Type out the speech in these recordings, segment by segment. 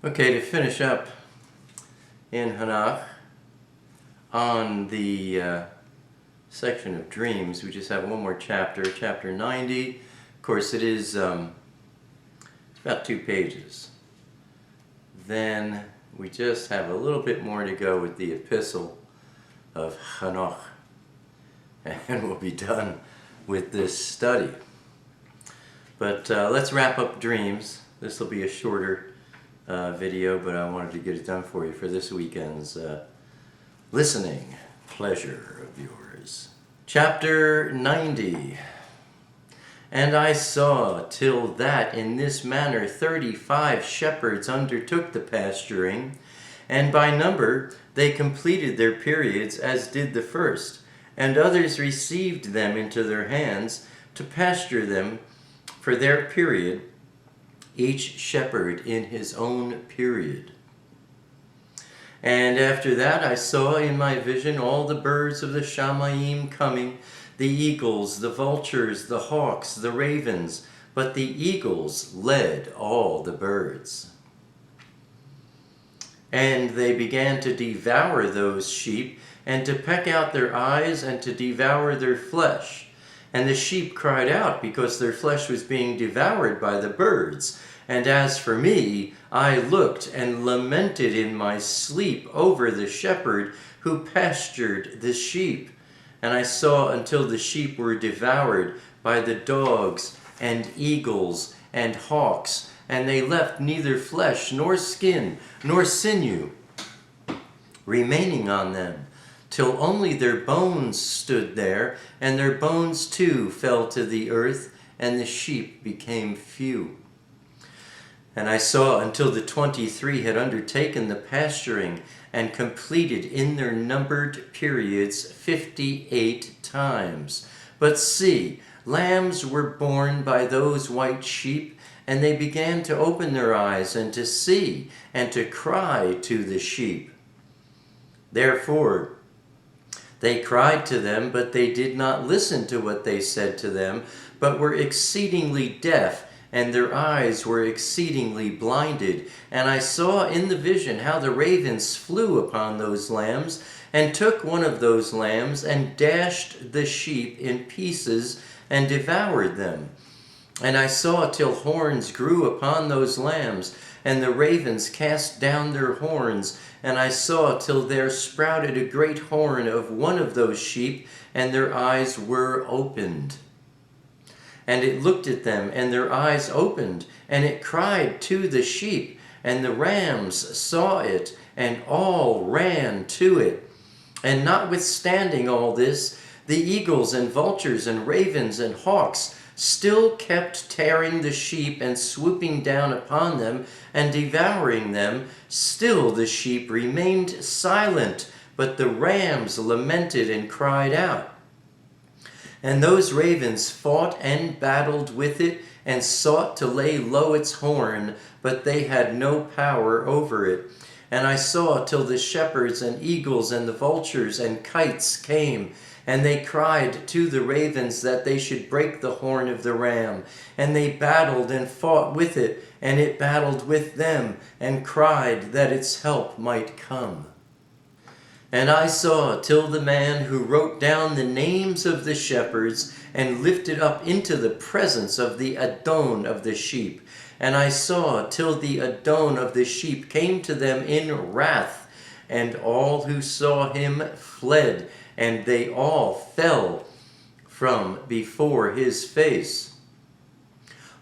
Okay, to finish up in Hanok on the section of dreams, we just have one more chapter, chapter 90. Of course, it is it's about 2 pages. Then we just have a little bit more to go with the epistle of Hanok, and we'll be done with this study. But let's wrap up dreams. This will be a shorter video, but I wanted to get it done for you for this weekend's listening pleasure of yours. Chapter 90. And I saw till that in this manner 35 shepherds undertook the pasturing, and by number they completed their periods as did the first, and others received them into their hands to pasture them for their period, each shepherd in his own period. And after that I saw in my vision all the birds of the Ahmein coming, the eagles, the vultures, the hawks, the ravens, but the eagles led all the birds. And they began to devour those sheep, and to peck out their eyes, and to devour their flesh. And the sheep cried out, because their flesh was being devoured by the birds. And as for me, I looked and lamented in my sleep over the shepherd who pastured the sheep. And I saw until the sheep were devoured by the dogs and eagles and hawks, and they left neither flesh nor skin nor sinew remaining on them, till only their bones stood there, and their bones too fell to the earth, and the sheep became few. And I saw until the 23 had undertaken the pasturing, and completed in their numbered periods 58 times. But see, lambs were born by those white sheep, and they began to open their eyes, and to see, and to cry to the sheep. Therefore they cried to them, but they did not listen to what they said to them, but were exceedingly deaf, and their eyes were exceedingly blinded. And I saw in the vision how the ravens flew upon those lambs, and took one of those lambs, and dashed the sheep in pieces, and devoured them. And I saw till horns grew upon those lambs, and the ravens cast down their horns. And I saw till there sprouted a great horn of one of those sheep, and their eyes were opened. And it looked at them, and their eyes opened, and it cried to the sheep, and the rams saw it, and all ran to it. And notwithstanding all this, the eagles and vultures and ravens and hawks still kept tearing the sheep and swooping down upon them and devouring them. Still the sheep remained silent, but the rams lamented and cried out. And those ravens fought and battled with it, and sought to lay low its horn, but they had no power over it. And I saw till the shepherds and eagles and the vultures and kites came, and they cried to the ravens that they should break the horn of the ram. And they battled and fought with it, and it battled with them, and cried that its help might come. And I saw till the man who wrote down the names of the shepherds, and lifted up into the presence of the Adon of the sheep. And I saw till the Adon of the sheep came to them in wrath, and all who saw him fled, and they all fell from before his face.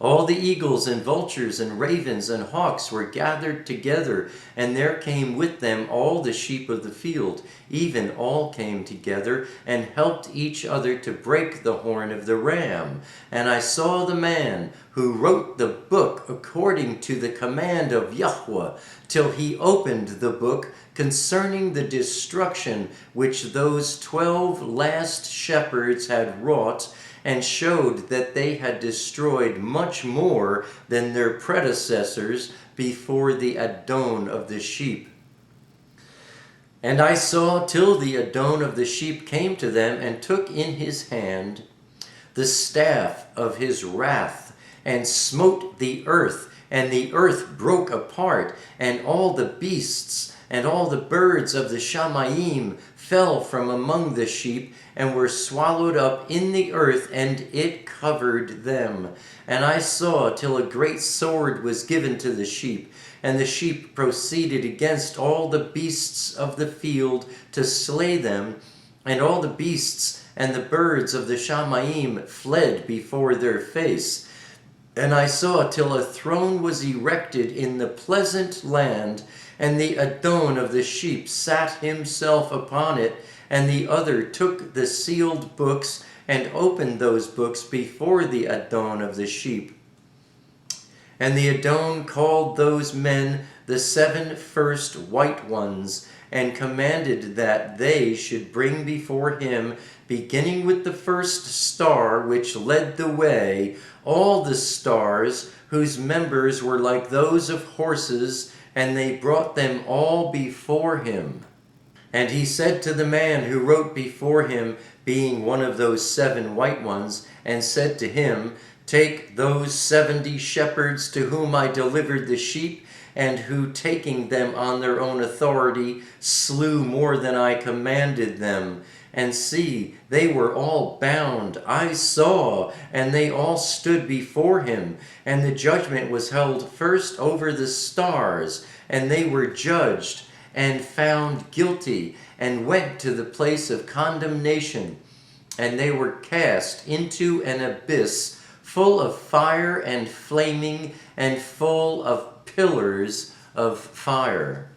All the eagles and vultures and ravens and hawks were gathered together, and there came with them all the sheep of the field, even all came together, and helped each other to break the horn of the ram. And I saw the man who wrote the book according to the command of Yahweh, till he opened the book concerning the destruction which those 12 last shepherds had wrought, and showed that they had destroyed much more than their predecessors before the Adon of the sheep. And I saw till the Adon of the sheep came to them, and took in his hand the staff of his wrath, and smote the earth, and the earth broke apart, and all the beasts and all the birds of the Shamayim fell from among the sheep, and were swallowed up in the earth, and it covered them. And I saw till a great sword was given to the sheep, and the sheep proceeded against all the beasts of the field to slay them, and all the beasts and the birds of the Shamayim fled before their face. And I saw till a throne was erected in the pleasant land, and the Adon of the sheep sat himself upon it, and the other took the sealed books and opened those books before the Adon of the sheep. And the Adon called those men the 7 first white ones, and commanded that they should bring before him, beginning with the first star which led the way, all the stars whose members were like those of horses, and they brought them all before him. And he said to the man who wrote before him, being one of those 7 white ones, and said to him, Take those 70 shepherds to whom I delivered the sheep, and who, taking them on their own authority, slew more than I commanded them. And see, they were all bound, I saw, and they all stood before him. And the judgment was held first over the stars, and they were judged and found guilty, and went to the place of condemnation. And they were cast into an abyss, full of fire and flaming, and full of pillars of fire.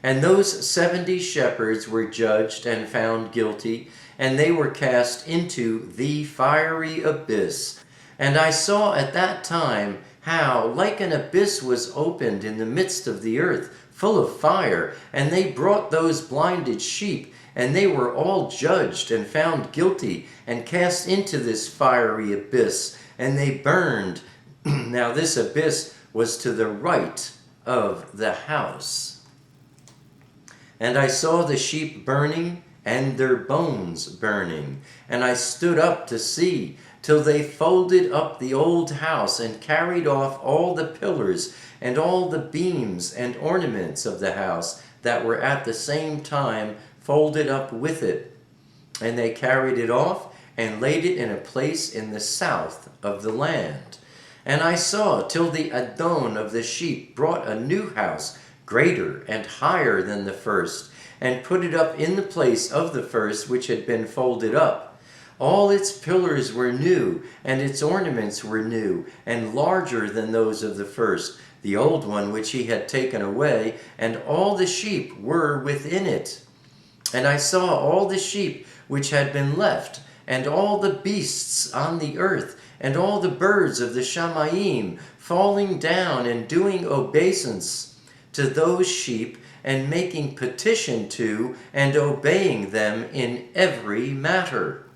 And those 70 shepherds were judged and found guilty, and they were cast into the fiery abyss. And I saw at that time how like an abyss was opened in the midst of the earth, full of fire, and they brought those blinded sheep, and they were all judged and found guilty, and cast into this fiery abyss, and they burned. Now this abyss was to the right of the house. And I saw the sheep burning, and their bones burning. And I stood up to see, till they folded up the old house, and carried off all the pillars, and all the beams and ornaments of the house, that were at the same time folded up with it. And they carried it off, and laid it in a place in the south of the land. And I saw till the Adon of the sheep brought a new house, greater and higher than the first, and put it up in the place of the first which had been folded up. All its pillars were new, and its ornaments were new, and larger than those of the first, the old one which he had taken away, and all the sheep were within it. And I saw all the sheep which had been left, and all the beasts on the earth, and all the birds of the Shamayim, falling down and doing obeisance to those sheep, and making petition to and obeying them in every matter.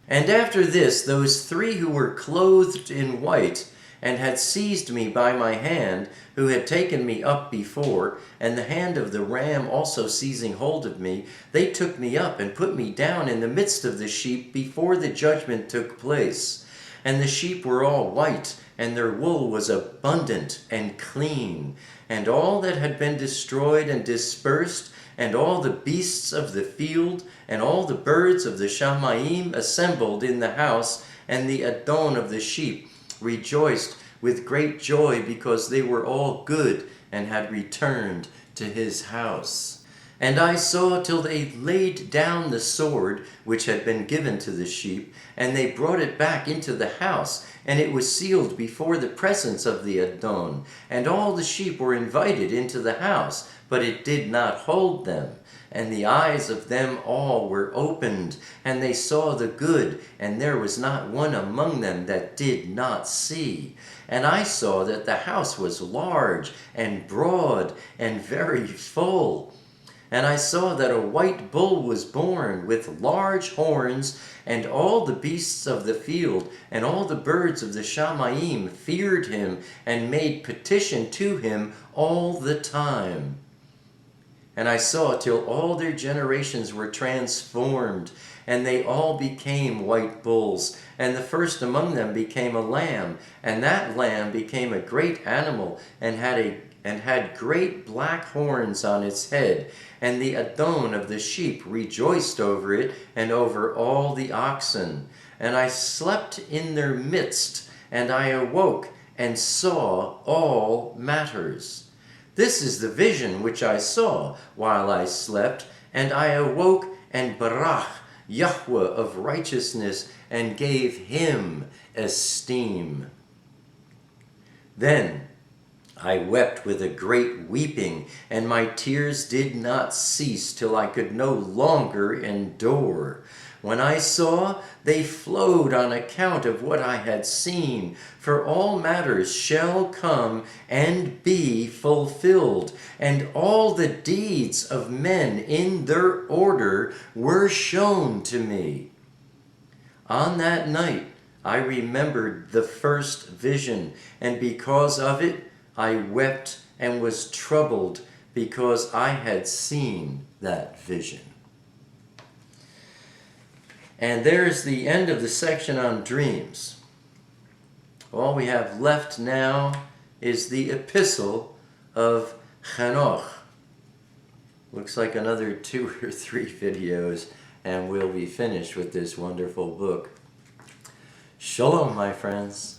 And after this, those 3 who were clothed in white, and had seized me by my hand, who had taken me up before, and the hand of the ram also seizing hold of me, they took me up and put me down in the midst of the sheep before the judgment took place. And the sheep were all white, and their wool was abundant and clean. And all that had been destroyed and dispersed, and all the beasts of the field, and all the birds of the Shamayim assembled in the house, and the Adon of the sheep rejoiced with great joy, because they were all good, and had returned to his house. And I saw till they laid down the sword which had been given to the sheep, and they brought it back into the house, and it was sealed before the presence of the Adon. And all the sheep were invited into the house, but it did not hold them. And the eyes of them all were opened, and they saw the good, and there was not one among them that did not see. And I saw that the house was large and broad and very full. And I saw that a white bull was born with large horns, and all the beasts of the field and all the birds of the Shamayim feared him and made petition to him all the time. And I saw till all their generations were transformed, and they all became white bulls. And the first among them became a lamb, and that lamb became a great animal, and had great black horns on its head. And the Adon of the sheep rejoiced over it, and over all the oxen. And I slept in their midst, and I awoke, and saw all matters. This is the vision which I saw while I slept, and I awoke, and barach Yahweh of righteousness, and gave him esteem. Then I wept with a great weeping, and my tears did not cease till I could no longer endure. When I saw, they flowed on account of what I had seen, for all matters shall come and be fulfilled, and all the deeds of men in their order were shown to me. On that night I remembered the first vision, and because of it I wept and was troubled, because I had seen that vision. And there's the end of the section on dreams. All we have left now is the epistle of Hanok. Looks like another 2 or 3 videos, and we'll be finished with this wonderful book. Shalom, my friends.